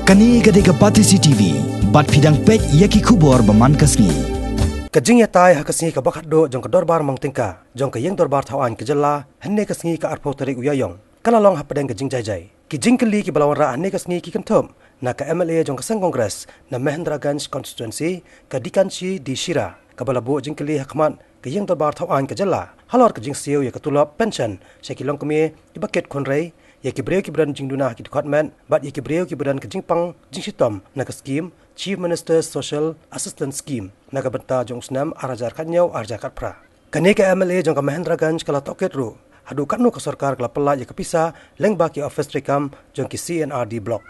Kani gadega Patisi TV, bat fidang pek yaki kubor baman kasni. Kajing ya tai hakasni ka bakat do jong ka dorbar Mang Tyngka, jong ka yeng dorbar thawan ke jalla, henne kasni ka arpo tarik uyayong. Kala long hapadeng kajing jai. Kijing kali ki Wanrah henne kasni ki kentom, na ka MLA jong ka sang kongres, na Mahendraganj constituency, ka dikanchi di Shira, ka balabu jing kali hakmat, ka yeng dorbar thawan ke jalla. Halor kajing siu ya katulap pension, syakilong kami ibaket konrei, ya kibreu kibran jingduna ki department bat ya kibreu kibran ke jingpang jingsitom na ka scheme Chief Minister's Social Assistance Scheme na ka benta jong snam arajar kanyau arjar katpra kane ka MLA jong ka Mahendraganj kala toket ru hadu kanu ka Sorkar kala Palat ya kapisa lengba ki office rekam jong ki CNRD block.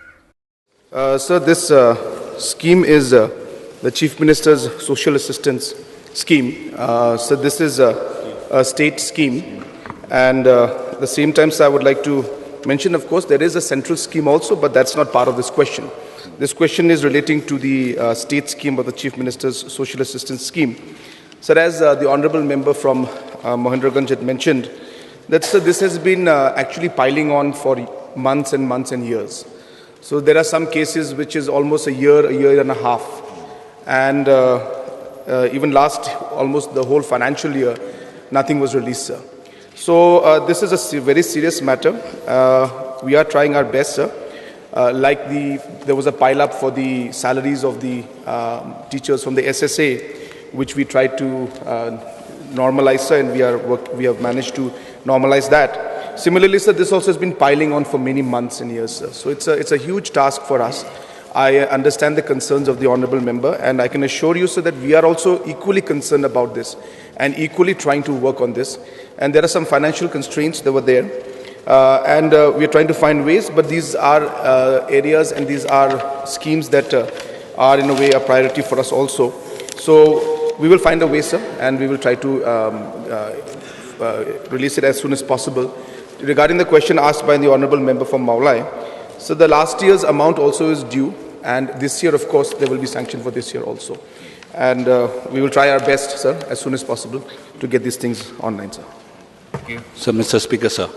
So this scheme is the Chief Minister's Social Assistance Scheme. So this is a state scheme, and at the same time, so I would like to mention, of course, there is a central scheme also, but that's not part of this question. This question is relating to the state scheme of the Chief Minister's Social Assistance Scheme. So as the Honourable Member from Mahendraganj had mentioned, that this has been actually piling on for months and months and years. So there are some cases which is almost a year and a half. And even last, almost the whole financial year, nothing was released, sir. So this is a very serious matter. We are trying our best, sir. There was a pile-up for the salaries of the teachers from the SSA, which we tried to normalize, sir, and we have managed to normalize that. Similarly, sir, this also has been piling on for many months and years, sir. So it's a huge task for us. I understand the concerns of the Honourable Member, and I can assure you, sir, that we are also equally concerned about this and equally trying to work on this. And there are some financial constraints that were there, and we are trying to find ways, but these are areas and these are schemes that are in a way a priority for us also. So we will find a way, sir, and we will try to release it as soon as possible. Regarding the question asked by the Honourable Member from Maulai, so the last year's amount also is due, and this year, of course, there will be sanction for this year also. And we will try our best, sir, as soon as possible to get these things online, sir. Thank you. So, Mr. Speaker, sir,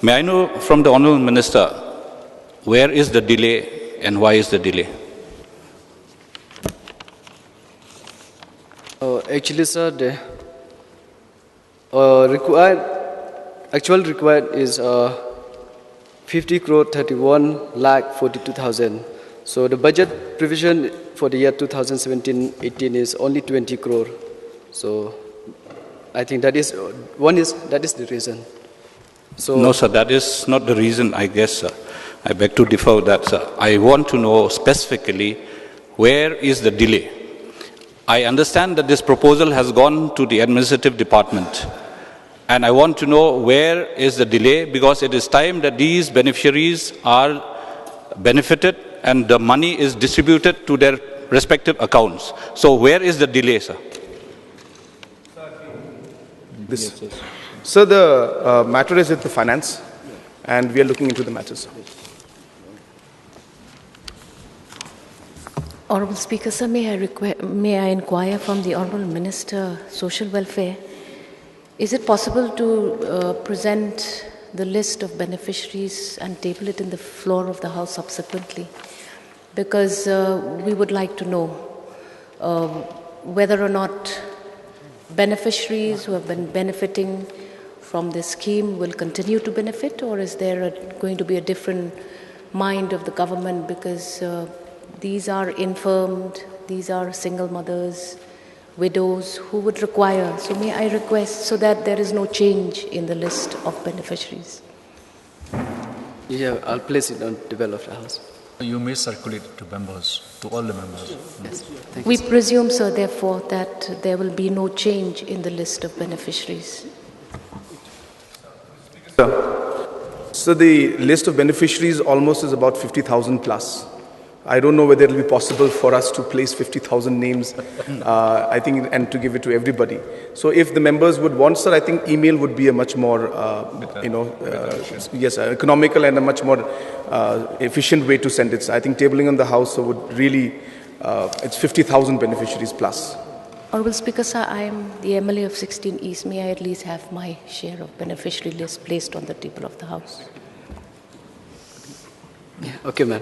may I know from the Honourable Minister, where is the delay and why is the delay? Actually, sir, the actual required is 50 crore 31 lakh 42,000. So the budget provision for the year 2017-18 is only 20 crore. So I think that is the reason. So no, sir, that is not the reason, I guess, sir. I beg to differ with that, sir. I want to know specifically where is the delay. I understand that this proposal has gone to the administrative department, and I want to know where is the delay, because it is time that these beneficiaries are benefited and the money is distributed to their respective accounts. So where is the delay, sir? So the matter is at the finance, and we are looking into the matter, sir. Honourable Speaker, sir, may I inquire from the Honourable Minister, Social Welfare, is it possible to present the list of beneficiaries and table it in the floor of the House subsequently? Because we would like to know whether or not beneficiaries who have been benefiting from this scheme will continue to benefit, or is there going to be a different mind of the government, because these are infirmed, these are single mothers, widows who would require. So may I request so that there is no change in the list of beneficiaries? yeah, I'll place it on the bell of the House. You may circulate it to members, to all the members. Yes. Thank We you, sir. presume, sir, therefore, that there will be no change in the list of beneficiaries. So the list of beneficiaries almost is about 50,000 plus. I don't know whether it will be possible for us to place 50,000 names, I think, and to give it to everybody. So if the members would want, sir, I think email would be a much more, economical and a much more efficient way to send it. So I think tabling on the House would really, it's 50,000 beneficiaries plus. Honourable Speaker, sir, I am the MLA of 16 East. May I at least have my share of beneficiary list placed on the table of the House? Okay, ma'am.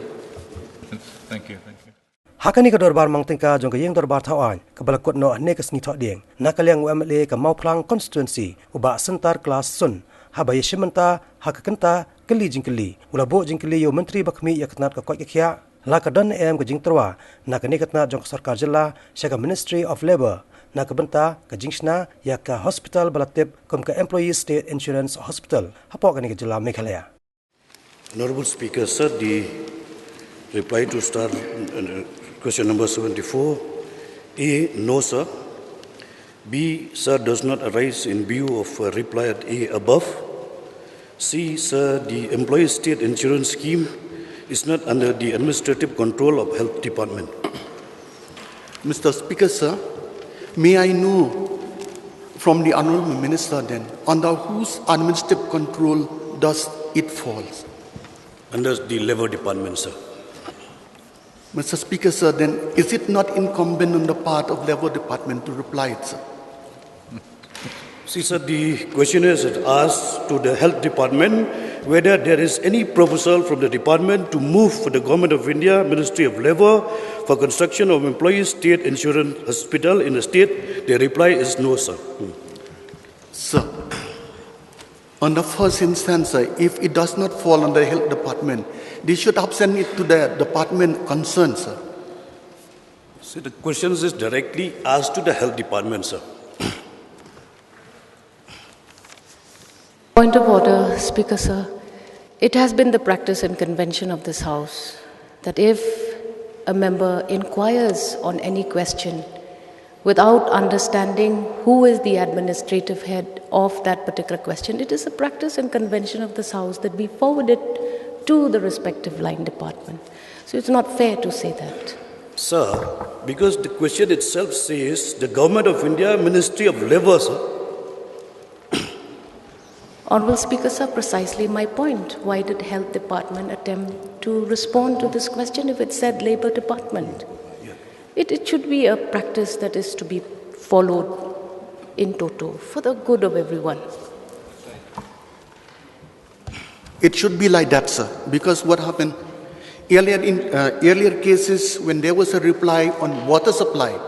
Thank you. Thank you. Hakani ka dorbar Mang Tyngka jong ka yeng dorbar thawan ka balakot no hne ka sngi tho ding nakaliang UMLA ka Mauplang constituency uba sentar kelas sun habaya shimanta hakakanta kali jingkali ulabo jingkali yo menteri bakmi yaknat ka koi kya la ka don em ka jingtrwa nakani katna jong sarkar jilla shaka Ministry of Labour na ka benta ka jingshna ya ka hospital balatip kom ka Employee State Insurance Hospital hapo kani ka jilla Meghalaya. Honorable Speaker, sir, the reply to start question number 74. A, no, sir. B, sir, does not arise in view of reply at A above. C, sir, the Employee State Insurance Scheme is not under the administrative control of Health Department. Mr. Speaker, sir, may I know from the Honourable Minister then, under whose administrative control does it fall? Under the Labour Department, sir. Mr. Speaker, sir, then is it not incumbent on the part of Labour Department to reply it, sir? See, sir, the question is asked to the Health Department whether there is any proposal from the department to move for the Government of India, Ministry of Labour, for construction of Employee State Insurance Hospital in the state. The reply is no, sir. Sir, on the first instance, sir, if it does not fall under the Health Department, they should have sent it to the department concerned, sir. See, the question is directly asked to the Health Department, sir. Point of order, Speaker, sir. It has been the practice and convention of this House that if a member inquires on any question without understanding who is the administrative head of that particular question, it is a practice and convention of this House that we forward it to the respective line department. So it's not fair to say that. Sir, because the question itself says the Government of India, Ministry of Labour, sir. Honourable Speaker, sir, precisely my point. Why did Health Department attempt to respond to this question if it said Labour Department? It should be a practice that is to be followed in toto for the good of everyone. It should be like that, sir, because what happened earlier in earlier cases when there was a reply on water supply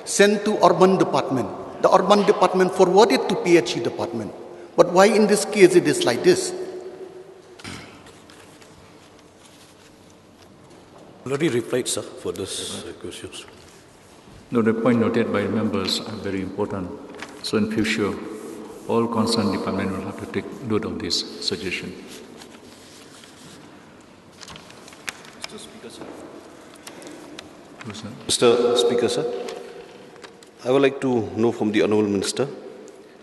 sent to Urban Department, the Urban Department forwarded to PHE Department. But why in this case it is like this? Already replied, sir, for this questions. No, the point noted by members are very important. So in future, all concerned department will have to take note of this suggestion. Mr. Speaker, sir. Who's that? Mr. Speaker, sir, I would like to know from the Honourable Minister,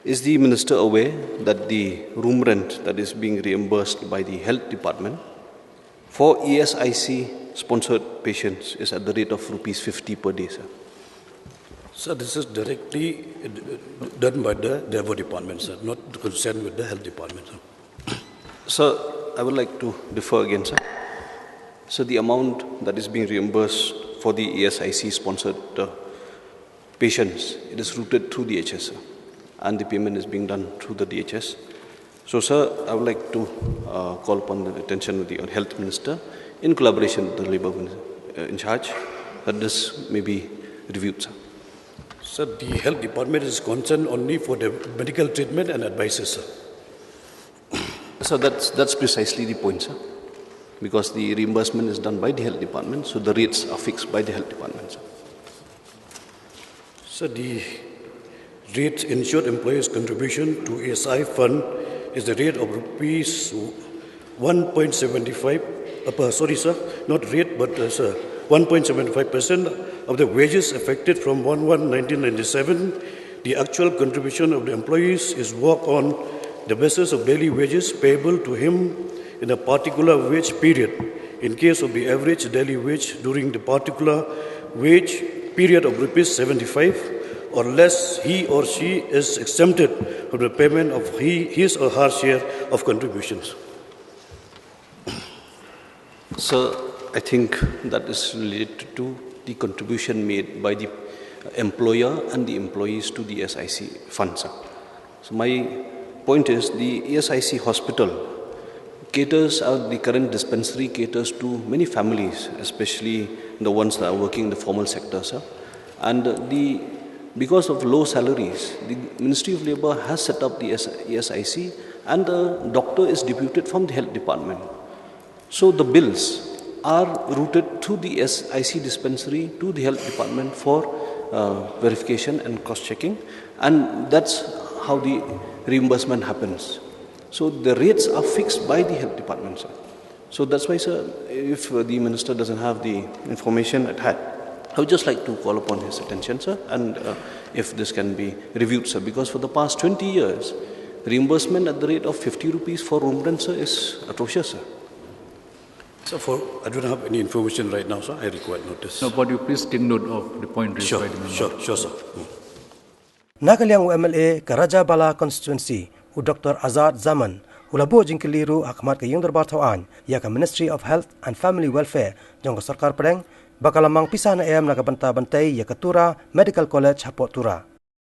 is the Minister aware that the room rent that is being reimbursed by the Health Department for ESIC-sponsored patients is at the rate of rupees 50 per day, sir? Sir, this is directly done by the Labour Department, sir, not concerned with the Health Department, sir. Sir, I would like to differ again, sir. So the amount that is being reimbursed for the ESIC-sponsored patients, it is routed through the DHS, sir, and the payment is being done through the DHS. So, sir, I would like to call upon the attention of the Health Minister in collaboration with the Labour Minister in charge that this may be reviewed, sir. Sir, the Health Department is concerned only for the medical treatment and advices, sir. So that's precisely the point, sir. Because the reimbursement is done by the Health Department, so the rates are fixed by the Health Department, sir. Sir, the rate insured employees' contribution to ASI fund is the rate of rupees 1.75. Sorry, sir, not rate, but sir, 1.75% of the wages affected from 1/1/1997. The actual contribution of the employees is worked on the basis of daily wages payable to him in a particular wage period. In case of the average daily wage during the particular wage period of rupees 75 or less, he or she is exempted from the payment of his or her share of contributions. Sir, I think that is related to the contribution made by the employer and the employees to the ESIC fund, sir. So my point is the ESIC hospital the current dispensary caters to many families, especially the ones that are working in the formal sector, sir. And because of low salaries, the Ministry of Labour has set up the ESIC, and the doctor is deputed from the health department. So the bills are routed to the SIC dispensary, to the health department for verification and cross-checking, and that's how the reimbursement happens. So the rates are fixed by the health department, sir. So that's why, sir, if the minister doesn't have the information at hand, I would just like to call upon his attention, sir, and if this can be reviewed, sir, because for the past 20 years, reimbursement at the rate of 50 rupees for room rent, sir, is atrocious, sir. So I don't have any information right now, sir. I require notice. No, but you please take note of the point raised Sure, by the member. sure, sir. Nakaliang MLA Karaja Bala constituency u Dr. Azad Zaman ulabo jingkeliru akmat ke yung darbar tauan ya ke Ministry of Health and Family Welfare jong ke Sorkar Padang bakalamang pisah na na kabanta bantai ya ke Tura Medical College Hapot Tura.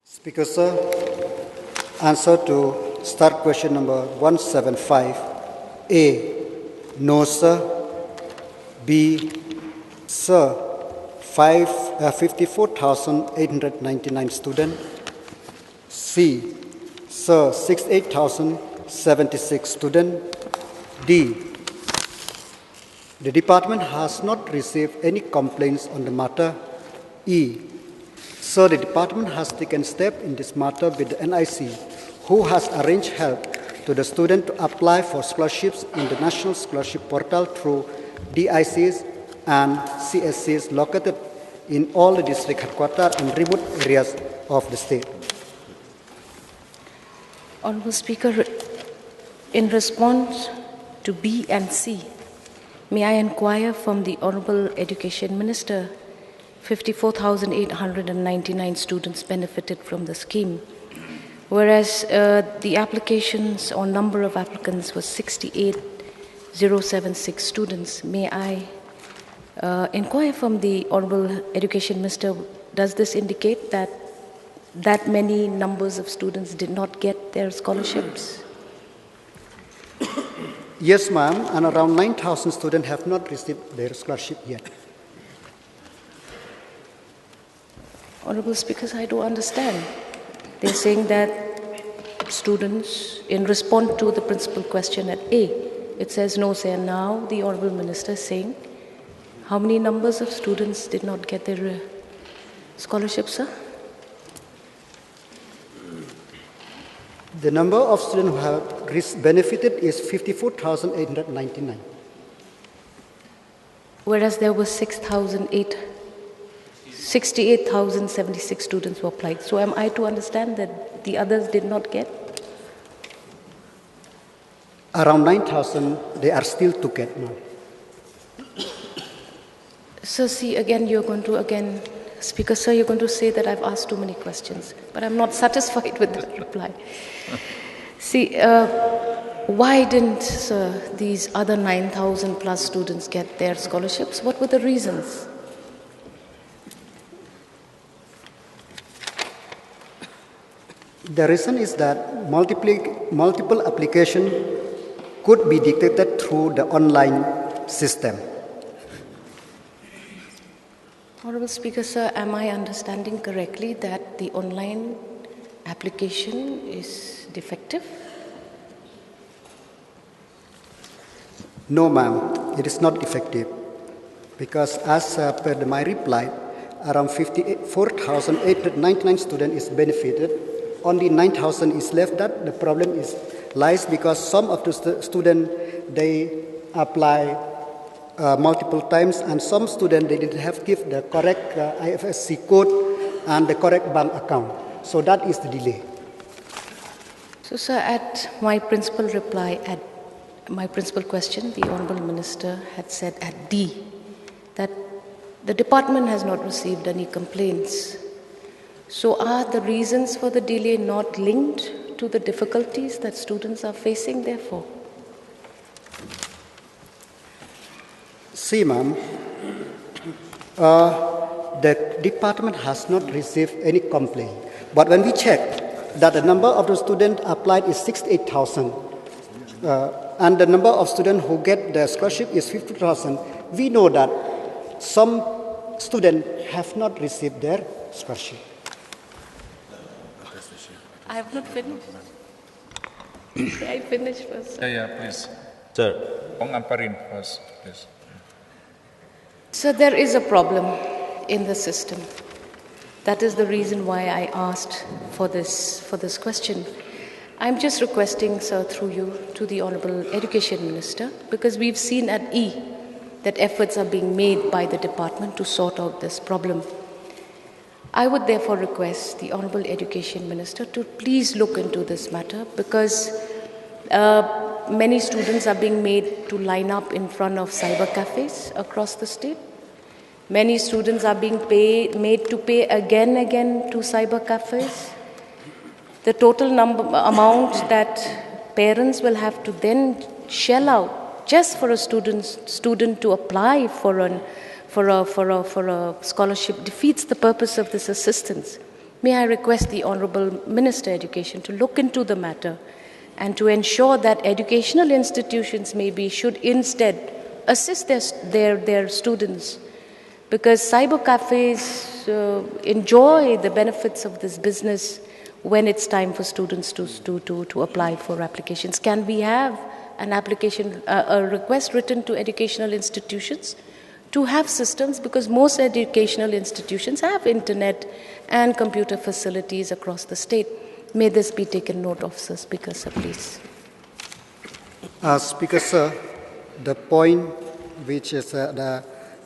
Speaker sir, answer to start question number 175. A, no sir. B, sir, 54,899 students. C, sir, 68,076 students. D, the department has not received any complaints on the matter. E, sir, the department has taken steps in this matter with the NIC, who has arranged help to the student to apply for scholarships in the National Scholarship Portal through DICs and CSCs located in all the district headquarters and remote areas of the state. Honourable Speaker, in response to B and C, may I inquire from the Honourable Education Minister, 54,899 students benefited from the scheme, whereas the applications or number of applicants was 68,076 students. May I inquire from the Honourable Education Minister, does this indicate that many numbers of students did not get their scholarships? Yes, ma'am, and around 9,000 students have not received their scholarship yet. Honourable Speakers, I don't understand. They're saying that students, in response to the principal question at A, it says no, sir. Now the Honourable Minister is saying how many numbers of students did not get their scholarships, sir? The number of students who have benefited is 54,899. Whereas there were 68,076 students who applied. So am I to understand that the others did not get? Around 9,000, they are still to get now. So see, again, you're going to, Speaker, sir, you're going to say that I've asked too many questions, but I'm not satisfied with that reply. See, why didn't, sir, these other 9,000 plus students get their scholarships? What were the reasons? The reason is that multiple applications could be detected through the online system. Honourable Speaker, sir, am I understanding correctly that the online application is defective? No, ma'am, it is not effective because as per my reply, around 54,899 students is benefited. Only 9,000 is left. That the problem lies because some of the students, they apply multiple times, and some students, they didn't have give the correct IFSC code and the correct bank account. So that is the delay. So, sir, at my principal reply, at my principal question, the Honourable Minister had said at D that the department has not received any complaints. So are the reasons for the delay not linked to the difficulties that students are facing, therefore? See, ma'am, the department has not received any complaint. But when we check that the number of the students applied is 68,000, and the number of students who get the scholarship is 50,000. We know that some students have not received their scholarship. I have not finished. I finished first. Yeah, please. Sir. Pong Amparin first, please. So there is a problem in the system. That is the reason why I asked for this question. I'm just requesting, sir, through you, to the Honourable Education Minister, because we've seen at E that efforts are being made by the department to sort out this problem. I would therefore request the Honourable Education Minister to please look into this matter, because many students are being made to line up in front of cyber cafes across the state. Many students are being made to pay again to cyber cafes. The total amount that parents will have to then shell out just for a student to apply for a scholarship defeats the purpose of this assistance. May I request the Honourable Minister Education to look into the matter and to ensure that educational institutions should instead assist their students, because cyber cafes enjoy the benefits of this business when it's time for students to apply for applications. Can we have an application, a request written to educational institutions to have systems, because most educational institutions have internet and computer facilities across the state. May this be taken note of, sir. Speaker, sir, please. Speaker, sir, the point which is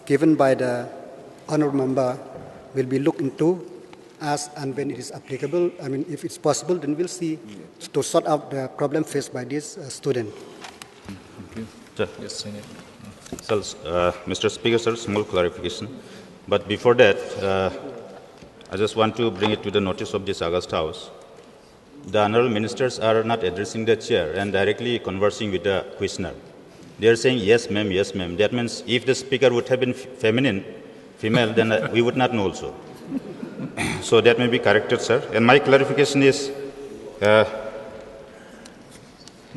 given by the honourable member will be looked into as and when it is applicable. I mean, if it's possible, then we'll see to sort out the problem faced by this student. Thank you. Sir. Yes, Senate. So, Mr. Speaker, sir, small clarification. But before that, I just want to bring it to the notice of this August House. The honourable ministers are not addressing the chair and directly conversing with the questioner. They are saying, yes, ma'am, yes, ma'am. That means if the speaker would have been female, then we would not know also. So that may be corrected, sir. And my clarification is, the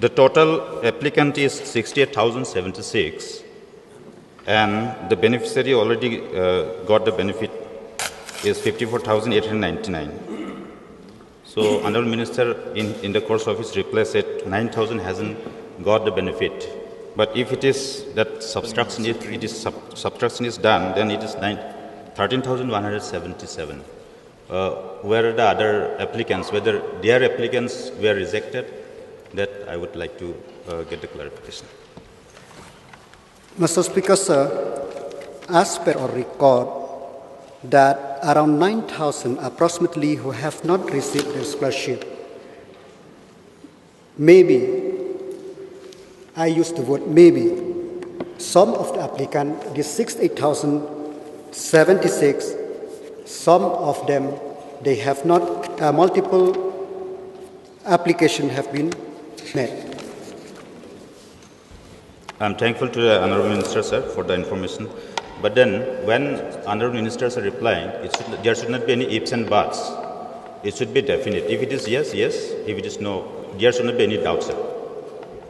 total applicant is 68,076, and the beneficiary already got the benefit is 54,899. So, Honourable Minister, in the course of his reply, said 9,000 hasn't got the benefit. But if it is that subtraction is done, then it is 13,177. Where are the other applicants? Whether their applicants were rejected, that I would like to get the clarification. Mr. Speaker, sir, as per our record, that around 9,000 approximately who have not received their scholarship. Maybe, I use the word maybe, some of the applicants, the 68,076, some of them, they have not, multiple applications have been made. I'm thankful to the Honourable Minister, sir, for the information. But then, when Honourable Ministers are replying, there should not be any ifs and buts. It should be definite. If it is yes, yes. If it is no, there should not be any doubt, sir.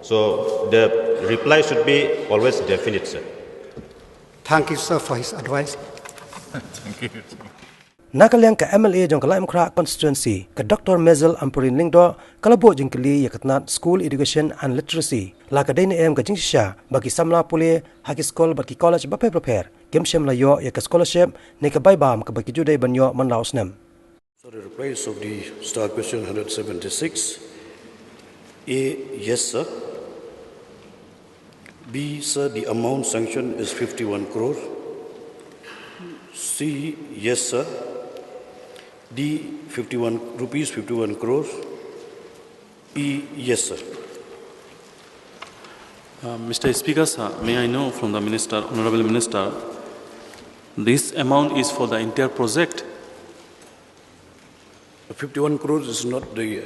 So, the reply should be always definite, sir. Thank you, sir, for his advice. Thank you. Nakalyang ka MLA jong kalaim kra constituency ka Dr. Mezel Ampurin Lingdo kalabo jong kali yakatnat school education and literacy la ka dai em ka jingsha bagi samla pule haki school bagi college ba prepare kemshem la yo ya ka scholarship ne ka bai bam ka bagi judai banyo man lausnem. So the replies of the star question 176. A, yes sir. B, sir, the amount sanctioned is 51 crore. C, yes sir. D, 51 crores. E, yes sir. Mr. Speaker, sir, may I know from the Minister, Honourable Minister, this amount is for the entire project? 51 crores is not the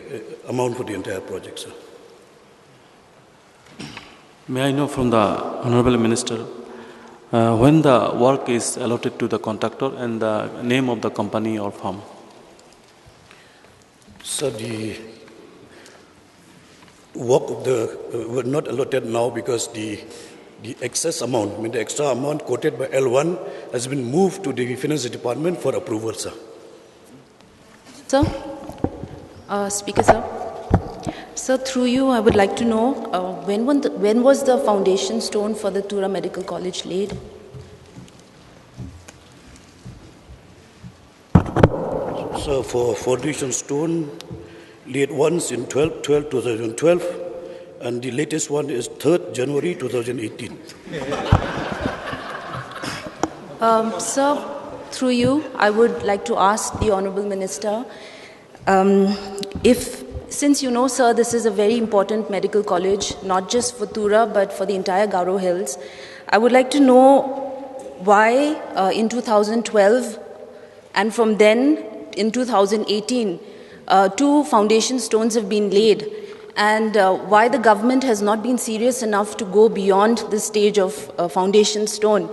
amount for the entire project, sir. May I know from the Honourable Minister, when the work is allotted to the contractor and the name of the company or firm? Sir, work of the were not allotted now because the excess amount, the extra amount quoted by L1 has been moved to the Finance Department for approval, sir. Sir? Speaker, sir. Sir, through you, I would like to know when was the foundation stone for the Tura Medical College laid? So for foundation stone, laid once in 2012, and the latest one is 3rd January 2018. Sir, through you, I would like to ask the Honourable Minister, since you know, sir, this is a very important medical college, not just for Tura, but for the entire Garo Hills, I would like to know why in 2012 and from then in 2018, 2 foundation stones have been laid, and why the government has not been serious enough to go beyond the stage of foundation stone.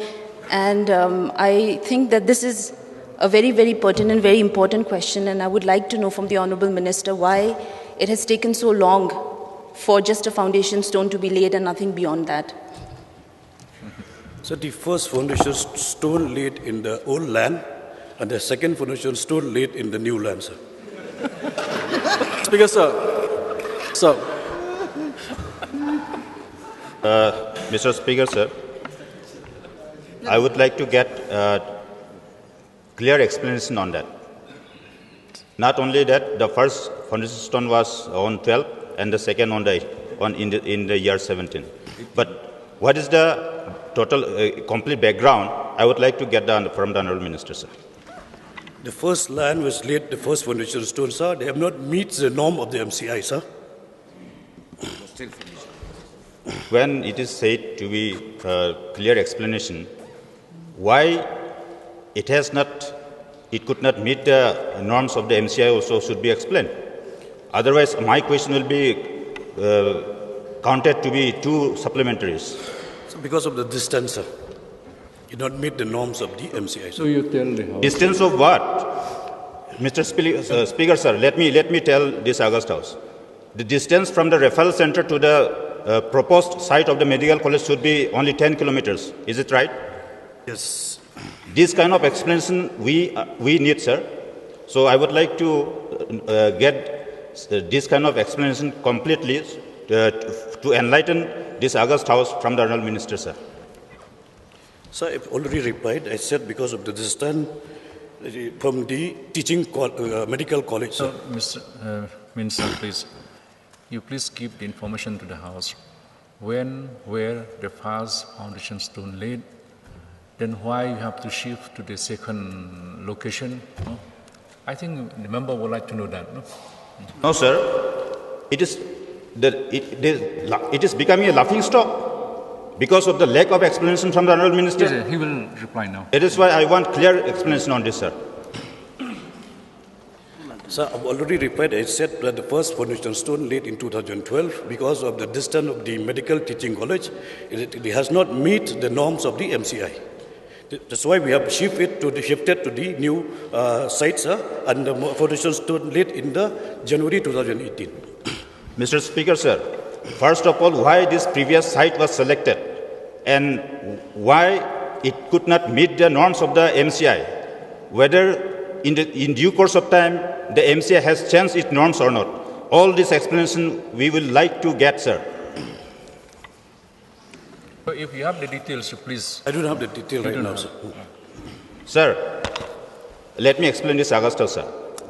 And I think that this is a very, very pertinent, very important question, and I would like to know from the Honourable Minister why it has taken so long for just a foundation stone to be laid and nothing beyond that. So the first foundation stone laid in the old land, and the second foundation stone laid in the new land, sir. Speaker, sir. Mr. Speaker, sir, I would like to get clear explanation on that. Not only that, the first foundation stone was on 12 and the second in the year 17. But what is the total complete background? I would like to get from the Honourable Minister, sir. The first land was laid, the first foundation stone, sir. They have not met the norm of the MCI, sir. When it is said to be a clear explanation, why it could not meet the norms of the MCI also should be explained. Otherwise, my question will be counted to be 2 supplementaries. So because of the distance, sir, it did not meet the norms of the MCI. So you tell the House. Distance of what? Mr. Speaker, sir, let me tell this August House. The distance from the referral center to the proposed site of the medical college should be only 10 kilometers. Is it right? Yes. This kind of explanation we need, sir. So I would like to get this kind of explanation completely to enlighten this August House from the Honourable Minister, sir. Sir, I've already replied. I said because of the distance from the teaching medical college. So, Mr. Minister, please, you please give the information to the House. When, where the first foundation stone laid, then why you have to shift to the second location? No? I think the member would like to know that. No, sir. It is becoming a laughing stock because of the lack of explanation from the Honourable Minister. Yes, he will reply now. That is why I want clear explanation on this, sir. Sir, I've already replied. I said that the first foundation stone laid in 2012 because of the distance of the medical teaching college. It has not met the norms of the MCI. That's why we have shifted to the new site, sir, and the foundation stone laid in the January 2018. Mr. Speaker, sir, first of all, why this previous site was selected and why it could not meet the norms of the MCI, whether in due course of time the MCI has changed its norms or not. All this explanation we will like to get, sir. So if you have the details, please. I don't have the detail right now, sir. Sir, let me explain this, Augusta, sir.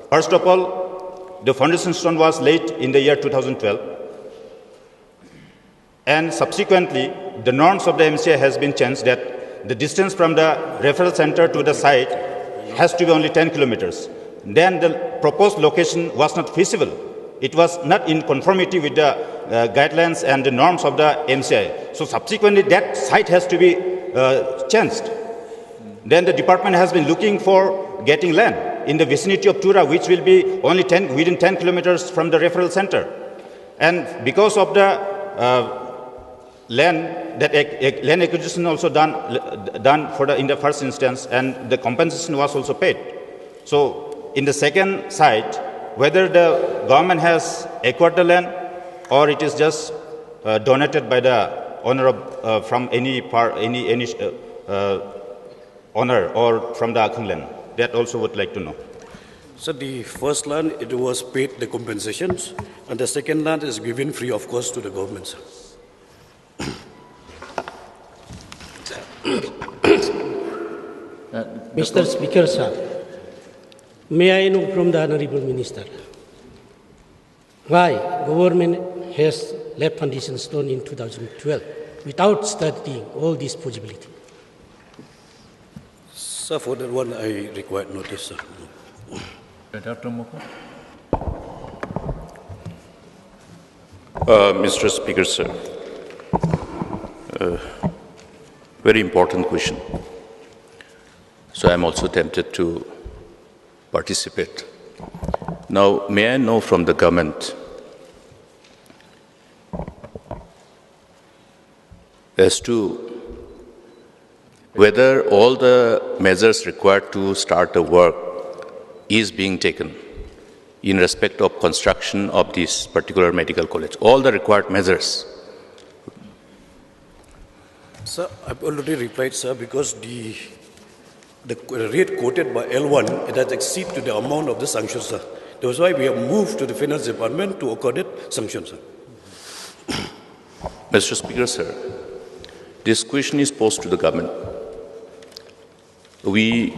First of all, the foundation stone was laid in the year 2012, and subsequently, the norms of the MCI has been changed that the distance from the referral center to the site has to be only 10 kilometers. Then the proposed location was not feasible. It was not in conformity with the guidelines and the norms of the MCI. So subsequently, that site has to be changed. Then the department has been looking for getting land in the vicinity of Tura, which will be only within 10 kilometers from the referral center. And because of the land, that land acquisition also done in the first instance, and the compensation was also paid. So in the second site, whether the government has acquired the land or it is just donated by the owner from any owner or from the Akhang land? That also would like to know. So the first land, it was paid the compensations, and the second land is given free of cost to the government, sir. Mr. Speaker, sir, may I know from the Honorable Minister why government has left foundation stone in 2012 without studying all this possibility? Sir, for that one, I require notice, sir. Dr. Moko? Mr. Speaker, sir, very important question. So I'm also tempted to participate. Now, may I know from the government as to whether all the measures required to start the work is being taken in respect of construction of this particular medical college, all the required measures? Sir, I've already replied, sir, because the rate quoted by L1, it has exceeded to the amount of the sanction, sir. That's why we have moved to the finance department to accord it sanction, sir. Mr. Speaker, sir, this question is posed to the government. We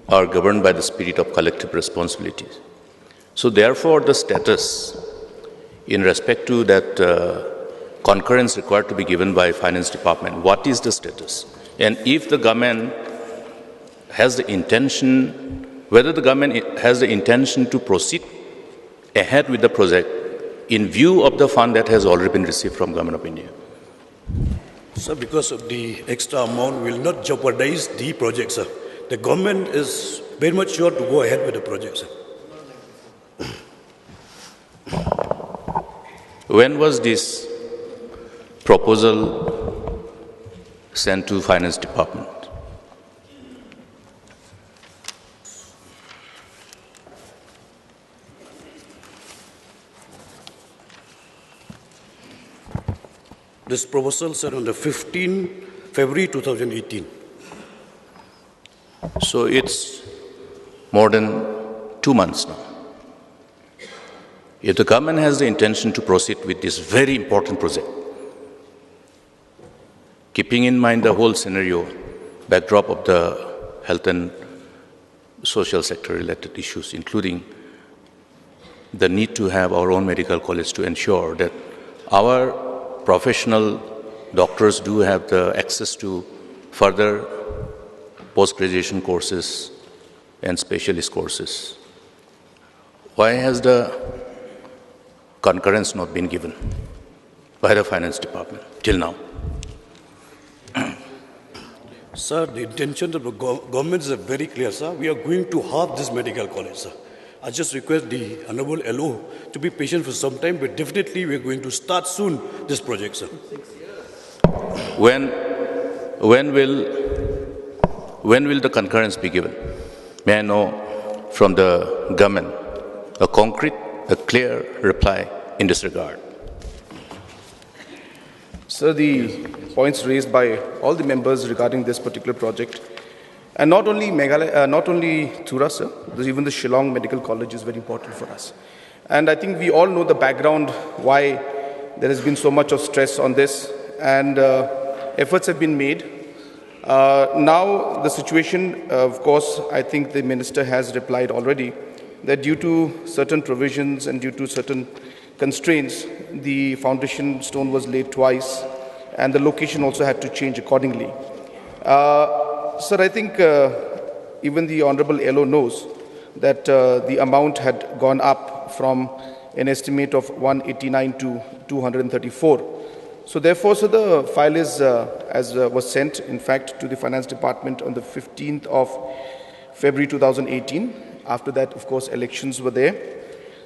are governed by the spirit of collective responsibilities. So therefore, the status in respect to that concurrence required to be given by finance department, what is the status? And if the government has the intention, whether the government has the intention to proceed ahead with the project in view of the fund that has already been received from Government of India. Sir, because of the extra amount will not jeopardize the project, sir. The government is very much sure to go ahead with the project, sir. When was this proposal sent to Finance Department? This proposal, sir, on the 15th February 2018. So it's more than 2 months now. If the government has the intention to proceed with this very important project, keeping in mind the whole scenario, backdrop of the health and social sector related issues, including the need to have our own medical college to ensure that our professional doctors do have the access to further post-graduation courses and specialist courses. Why has the concurrence not been given by the Finance Department till now? Sir, the intention of the government is very clear, sir. We are going to halve this medical college, sir. I just request the Honorable LO to be patient for some time, but definitely we are going to start soon this project, sir. When will the concurrence be given? May I know from the government a concrete, a clear reply in this regard? Sir, the points raised by all the members regarding this particular project, and not only Thura, sir, even the Shillong Medical College is very important for us. And I think we all know the background why there has been so much of stress on this, and efforts have been made. Now the situation, of course, I think the minister has replied already that due to certain provisions and due to certain constraints, the foundation stone was laid twice and the location also had to change accordingly. Sir, I think even the Honorable LO knows that the amount had gone up from an estimate of 189 to 234. So therefore, sir, the file is, was sent, in fact, to the Finance Department on the 15th of February 2018. After that, of course, elections were there.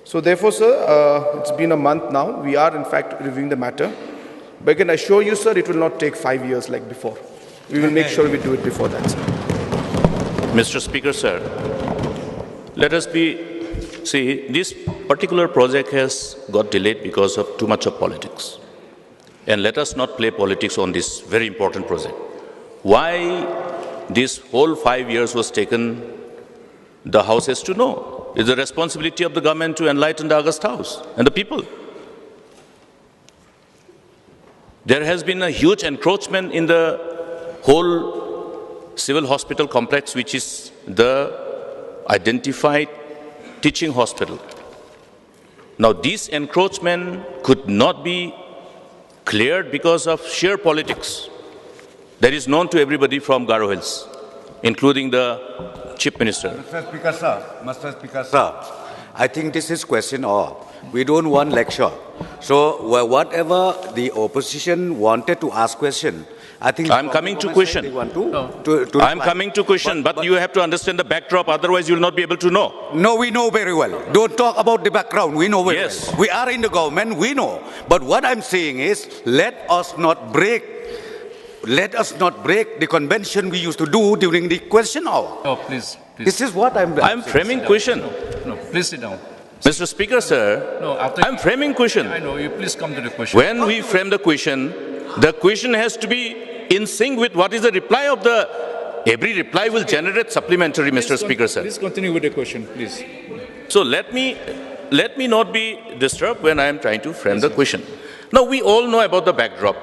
So therefore, sir, it's been a month now. We are, in fact, reviewing the matter. But I can assure you, sir, it will not take 5 years like before. We will make sure we do it before that, sir. Mr. Speaker, sir, let us see, this particular project has got delayed because of too much of politics. And let us not play politics on this very important project. Why this whole 5 years was taken, the House has to know. It's the responsibility of the government to enlighten the August House and the people. There has been a huge encroachment in the whole civil hospital complex, which is the identified teaching hospital. Now, this encroachment could not be cleared because of sheer politics. That is known to everybody from Garo Hills, including the Chief Minister. Mr. Speaker, sir, I think this is question all. We don't want lecture. So whatever the opposition wanted to ask question, I think I'm coming to question. I'm coming to question, but you have to understand the backdrop, otherwise you will not be able to know. No, we know very well. Don't talk about the background. We know very well. We are in the government, we know. But what I'm saying is, let us not break the convention we used to do during the question hour. Oh, please. This is what I'm framing question. No, please sit down. Mr. Speaker, sir, I'm framing question. I know, you please come to the question. When we frame the question has to be in sync with what is the reply of the... Every reply will generate supplementary, Mr. Speaker, sir. Please continue with the question, please. So let me not be disturbed when I am trying to frame the question. Now, we all know about the backdrop,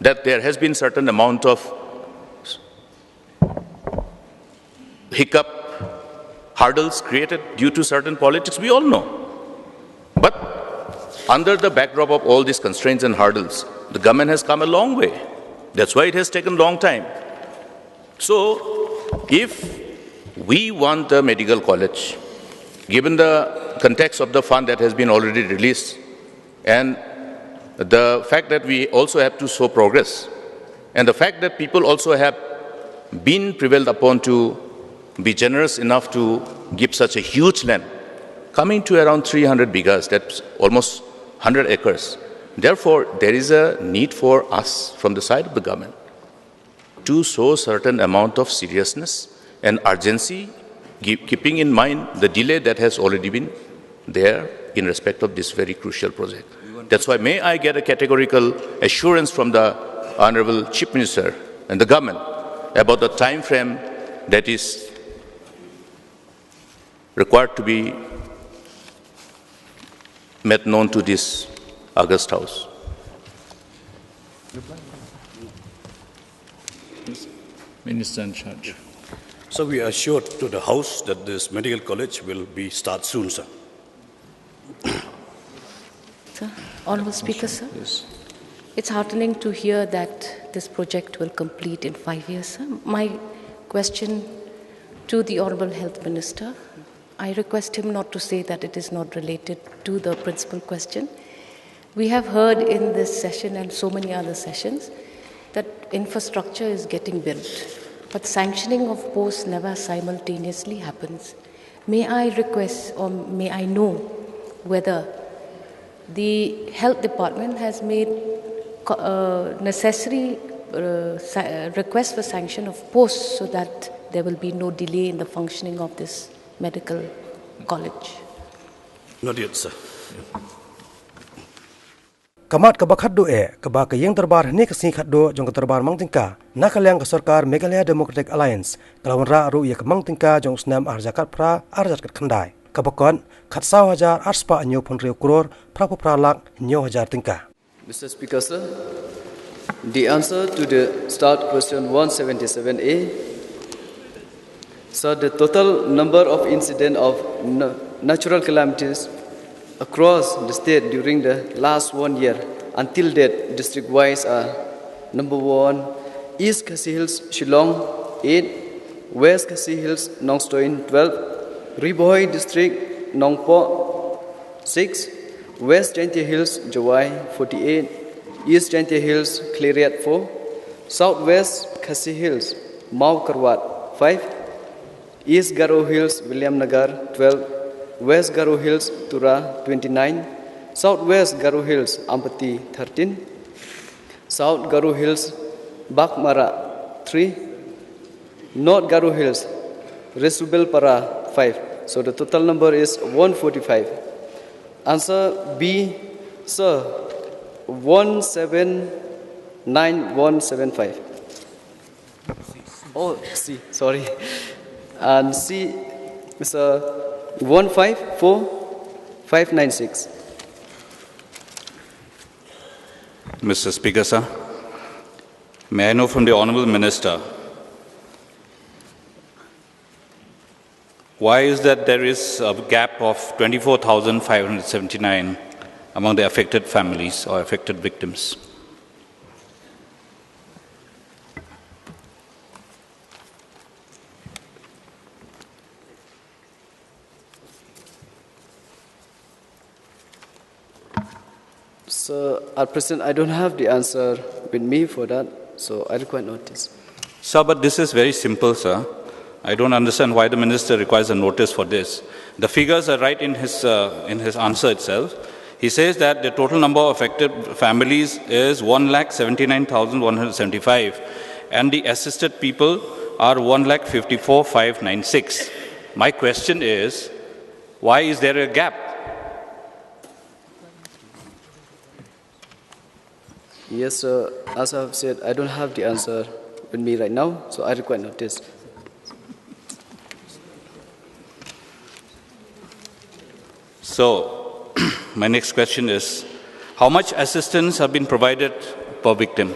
that there has been certain amount of hiccup, hurdles created due to certain politics, we all know. But under the backdrop of all these constraints and hurdles, the government has come a long way. That's why it has taken a long time. So, if we want the medical college, given the context of the fund that has been already released, and the fact that we also have to show progress, and the fact that people also have been prevailed upon to be generous enough to give such a huge land, coming to around 300 bighas, that's almost 100 acres. Therefore, there is a need for us from the side of the government to show certain amount of seriousness and urgency, keeping in mind the delay that has already been there in respect of this very crucial project. That's why may I get a categorical assurance from the Honorable Chief Minister and the government about the time frame that is required to be made known to this August House. Minister in charge. So we assured to the House that this medical college will start soon, sir. Sir, Honourable Speaker, sir. Yes. It's heartening to hear that this project will complete in 5 years, sir. My question to the Honourable Health Minister, I request him not to say that it is not related to the principal question. We have heard in this session and so many other sessions that infrastructure is getting built, but sanctioning of posts never simultaneously happens. May I request or may I know whether the Health Department has made necessary request for sanction of posts so that there will be no delay in the functioning of this medical college? Not yet, sir. Kamat ka bakhat do ka ba ka yang darbar ne ka sing khat do jong ka darbar Mang Tyngka na ka liang ka Sorkar Meghalaya Democratic Alliance ka Wanrah ru ya ka Mang Tyngka jong snam arjakat pra arjat kat khandai ka bakon khat 100,000 arspa anyo phon reu crore pra pra lak nyo 1000 Tyngka. Mr. Speaker, sir, the answer to the start question 177A, sir, the total number of incidents of natural calamities across the state during the last 1 year until date district-wise are: number 1, East Khasi Hills, Shillong 8, West Khasi Hills, Nongstoin 12, Ribohoi District, Nongpo 6, West Jaintia Hills, Jawai 48, East Jaintia Hills, Clariat 4, Southwest Khasi Hills, Mau Karwat 5, East Garo Hills, William Nagar 12, West Garo Hills, Tura 29, Southwest Garo Hills, Ampati 13, South Garo Hills, Bakmara 3, North Garo Hills, Resubel Para 5. So the total number is 145. Answer B, sir, 179175. Oh, C, sorry. And C, Mr. 154596. Mr. Speaker, sir, may I know from the Honourable Minister, why is that there is a gap of 24,579 among the affected families or affected victims? So, at present, I don't have the answer with me for that, so I require notice. Sir, but this is very simple, sir. I don't understand why the minister requires a notice for this. The figures are right in his answer itself. He says that the total number of affected families is 1,79,175, and the assisted people are 1,54,596. My question is, why is there a gap? Yes, sir. As I've said, I don't have the answer with me right now, so I require notice. So, my next question is, how much assistance have been provided per victim?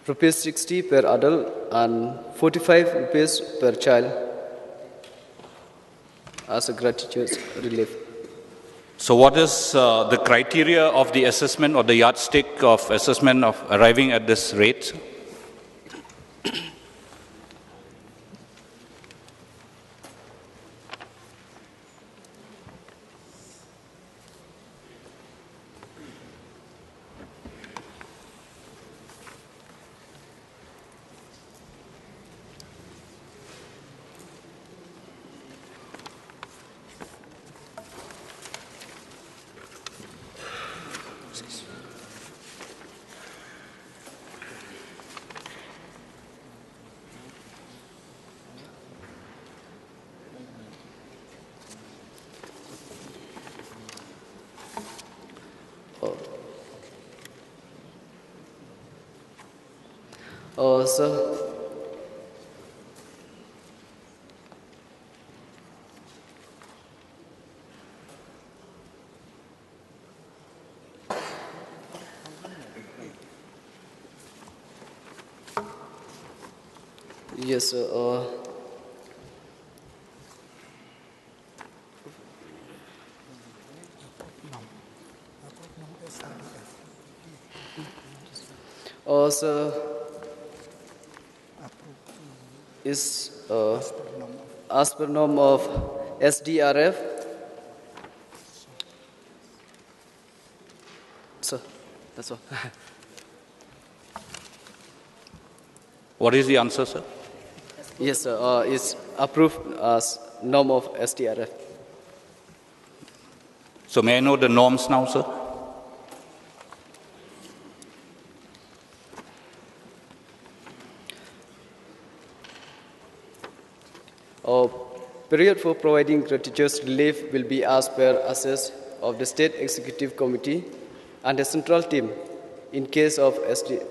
Rupees 60 per adult and 45 rupees per child as a gratitude relief. So what is the criteria of the assessment or the yardstick of assessment of arriving at this rate? Sir, yes, sir. Sir, is as per norm of SDRF. Sir, that's all. What is the answer, sir? Yes, sir. It's approved as norm of SDRF. So may I know the norms now, sir? Period for providing gratuitous relief will be as per assess of the State Executive Committee and the central team in case of SD.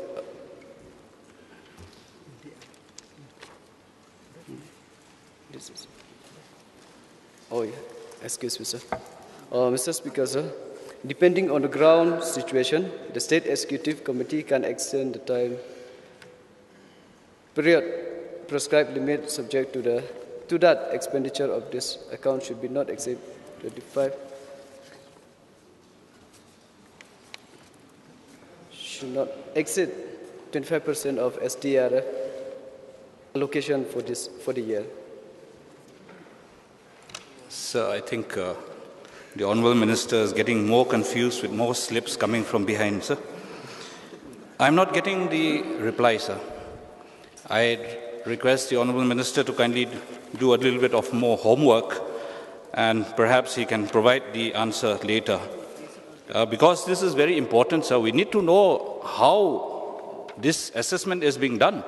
Oh, yeah. Excuse me, sir. Mr. Speaker, sir, depending on the ground situation, the State Executive Committee can extend the time period prescribed limit subject to that expenditure of this account should be not exceed 25. Should not exceed 25% of SDRF allocation for the year. Sir, I think the Honourable Minister is getting more confused with more slips coming from behind, sir. I'm not getting the reply, sir. I request the Honourable Minister to kindly do a little bit of more homework and perhaps he can provide the answer later. Because this is very important, sir. We need to know how this assessment is being done.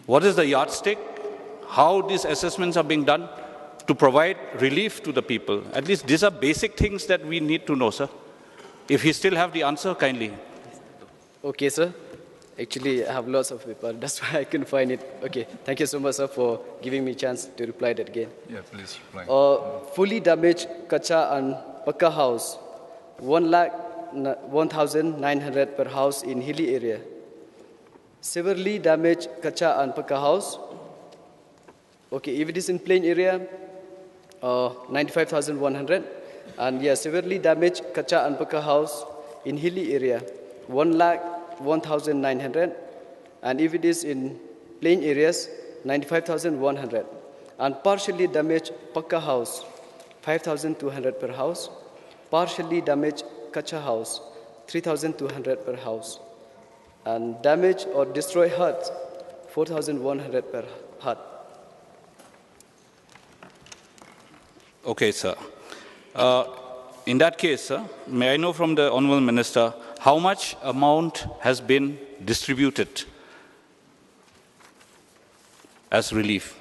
What is the yardstick? How these assessments are being done to provide relief to the people? At least these are basic things that we need to know, sir. If you still have the answer, kindly. Okay, sir. Actually, I have lots of paper. That's why I couldn't find it. Okay. Thank you so much, sir, for giving me a chance to reply that again. Yeah, please reply. Fully damaged kacha and pakka house, 1,900 per house in hilly area. Severely damaged kacha and pakka house. Okay, if it is in plain area, 95,100. And yeah, severely damaged kacha and pakka house in hilly area, 1,01,900. And if it is in plain areas, 95,100. And partially damaged pakka house, 5,200 per house. Partially damaged kacha house, 3,200 per house. And damaged or destroyed huts, 4,100 per hut. Okay, sir. In that case, sir, may I know from the Honourable Minister how much amount has been distributed as relief?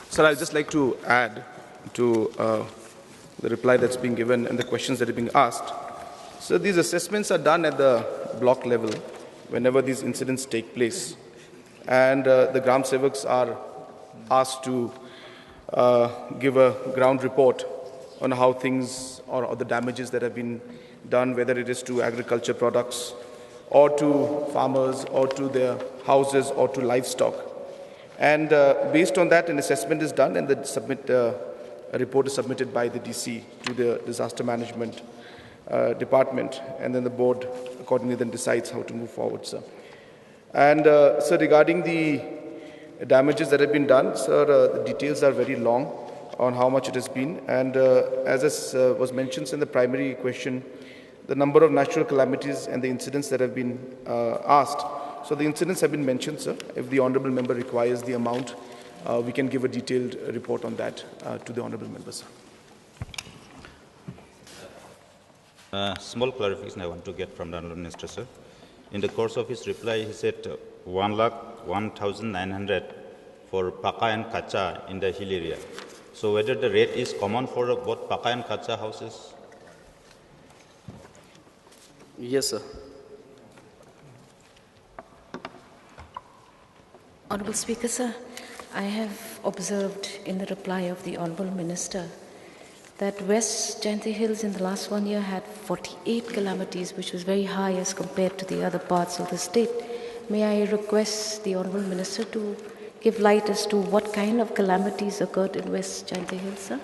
Sir, I'd just like to add to the reply that's being given and the questions that are being asked. So these assessments are done at the block level whenever these incidents take place. And the Gram Sevaks are asked to give a ground report on how things or the damages that have been done, whether it is to agriculture products or to farmers or to their houses or to livestock. And based on that, an assessment is done and a report is submitted by the DC to the disaster management department, and then the board accordingly then decides how to move forward, sir. And so regarding the damages that have been done, sir, the details are very long on how much it has been. And as was mentioned in the primary question, the number of natural calamities and the incidents that have been asked. So the incidents have been mentioned, sir. If the honourable member requires the amount, we can give a detailed report on that to the honourable member, sir. Small clarification I want to get from the honourable minister, sir. In the course of his reply, he said 1,01,900 for Paka and Kacha in the hill area. So whether the rate is common for both Paka and Kacha houses? Yes, sir. Honourable Speaker, sir, I have observed in the reply of the Honourable Minister that West Jayanti Hills in the last 1 year had 48 calamities, which was very high as compared to the other parts of the state. May I request the Honourable Minister to give light as to what kind of calamities occurred in West Jayanti Hills, sir?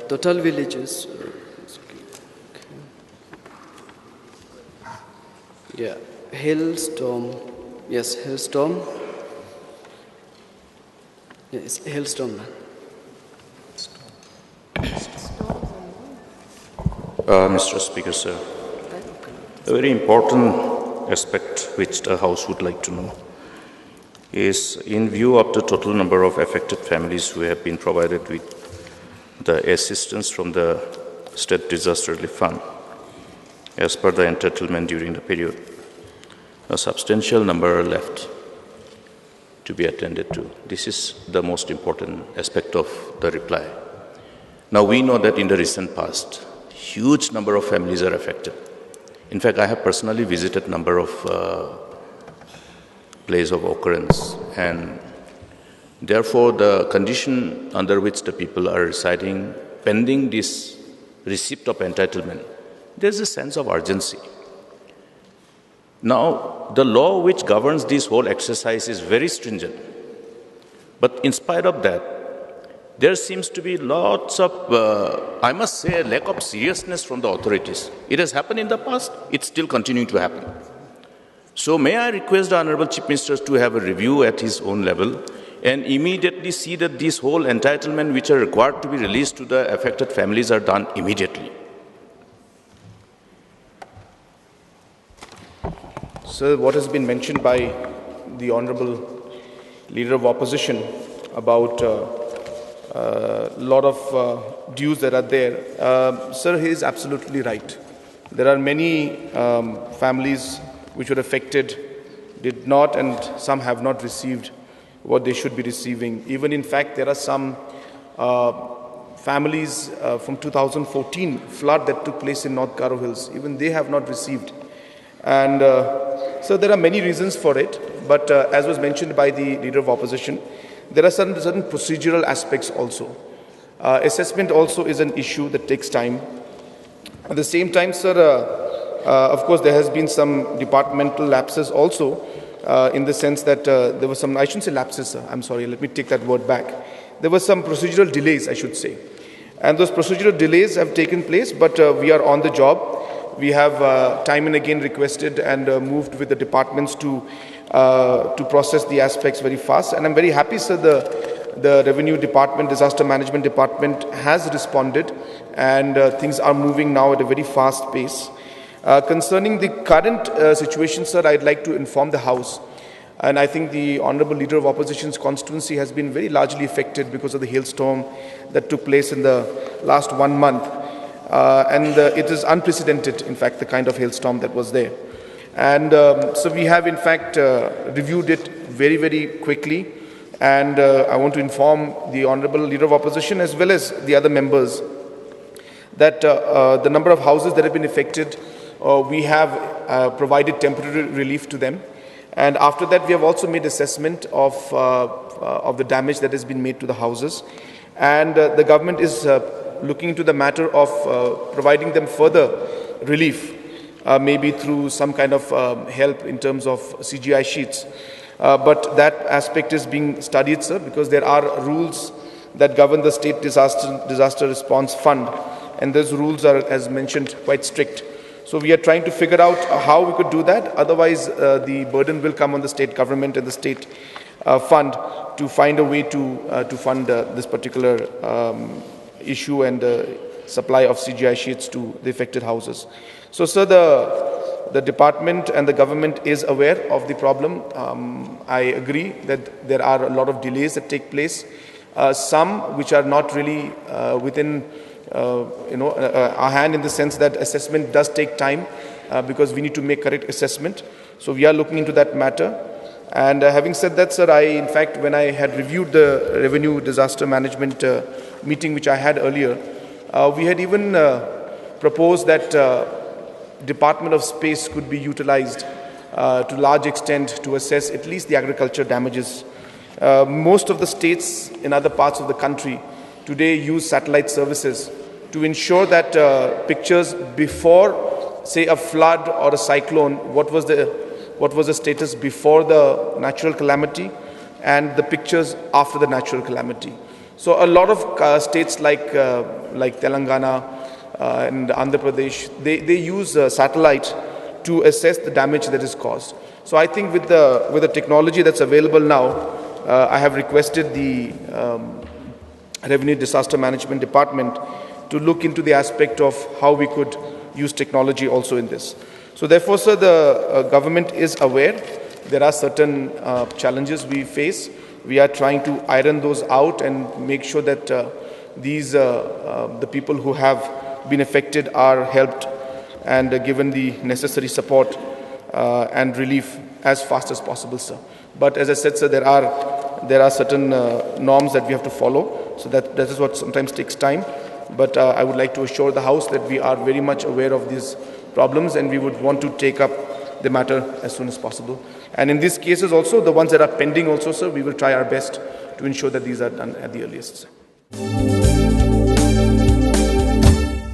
Total villages. Yeah, hailstorm. Yes, hailstorm. Yes, hailstorm. Mr. Speaker, sir, a very important aspect which the House would like to know is, in view of the total number of affected families who have been provided with the assistance from the State Disaster Relief Fund, as per the entitlement during the period. A substantial number are left to be attended to. This is the most important aspect of the reply. Now we know that in the recent past, huge number of families are affected. In fact, I have personally visited number of places of occurrence, and therefore the condition under which the people are residing pending this receipt of entitlement, there's a sense of urgency. Now, the law which governs this whole exercise is very stringent. But in spite of that, there seems to be lots of, I must say, a lack of seriousness from the authorities. It has happened in the past, it's still continuing to happen. So may I request the Honorable Chief Minister to have a review at his own level and immediately see that this whole entitlement which are required to be released to the affected families are done immediately. Sir, what has been mentioned by the Honorable Leader of Opposition about a lot of dues that are there, sir, he is absolutely right. There are many families which were affected, did not, and some have not received what they should be receiving. Even in fact, there are some families from 2014 flood that took place in North Garo Hills. Even they have not received. And so there are many reasons for it. But as was mentioned by the Leader of Opposition, there are certain procedural aspects also. Assessment also is an issue that takes time. At the same time, sir, of course, there has been some departmental lapses also, in the sense that there were some, I shouldn't say lapses, sir, I'm sorry, let me take that word back. There were some procedural delays, I should say. And those procedural delays have taken place, but we are on the job. We have time and again requested and moved with the departments to process the aspects very fast. And I'm very happy, sir, the Revenue Department, Disaster Management Department has responded, and things are moving now at a very fast pace. Concerning the current situation, sir, I'd like to inform the House. And I think the Honourable Leader of Opposition's constituency has been very largely affected because of the hailstorm that took place in the last 1 month. It is unprecedented, in fact, the kind of hailstorm that was there. And so we have, in fact, reviewed it very, very quickly. And I want to inform the Honourable Leader of Opposition as well as the other members that the number of houses that have been affected, we have provided temporary relief to them. And after that, we have also made assessment of the damage that has been made to the houses. And the government is looking into the matter of providing them further relief, maybe through some kind of help in terms of CGI sheets. But that aspect is being studied, sir, because there are rules that govern the State Disaster Response Fund. And those rules are, as mentioned, quite strict. So we are trying to figure out how we could do that. Otherwise, the burden will come on the state government and the state fund to find a way to fund this particular issue and supply of CGI sheets to the affected houses. So, sir, the department and the government is aware of the problem. I agree that there are a lot of delays that take place. Some which are not really within our hand, in the sense that assessment does take time because we need to make correct assessment. So we are looking into that matter. And having said that, sir, in fact, when I had reviewed the Revenue Disaster Management meeting which I had earlier, we had even proposed that Department of Space could be utilized to large extent to assess at least the agriculture damages. Most of the states in other parts of the country today use satellite services to ensure that pictures before, say, a flood or a cyclone, what was the status before the natural calamity, and the pictures after the natural calamity. So a lot of states like Telangana and Andhra Pradesh, they use satellite to assess the damage that is caused. So I think with the technology that's available now, I have requested the Revenue Disaster Management Department to look into the aspect of how we could use technology also in this. So therefore, sir, the government is aware. There are certain challenges we face. We are trying to iron those out and make sure that the people who have been affected are helped. and given the necessary support and relief as fast as possible, sir. But as I said, sir, there are certain norms that we have to follow, so that is what sometimes takes time. But I would like to assure the House that we are very much aware of these problems, and we would want to take up the matter as soon as possible. And in these cases also, the ones that are pending also, sir, we will try our best to ensure that these are done at the earliest, sir.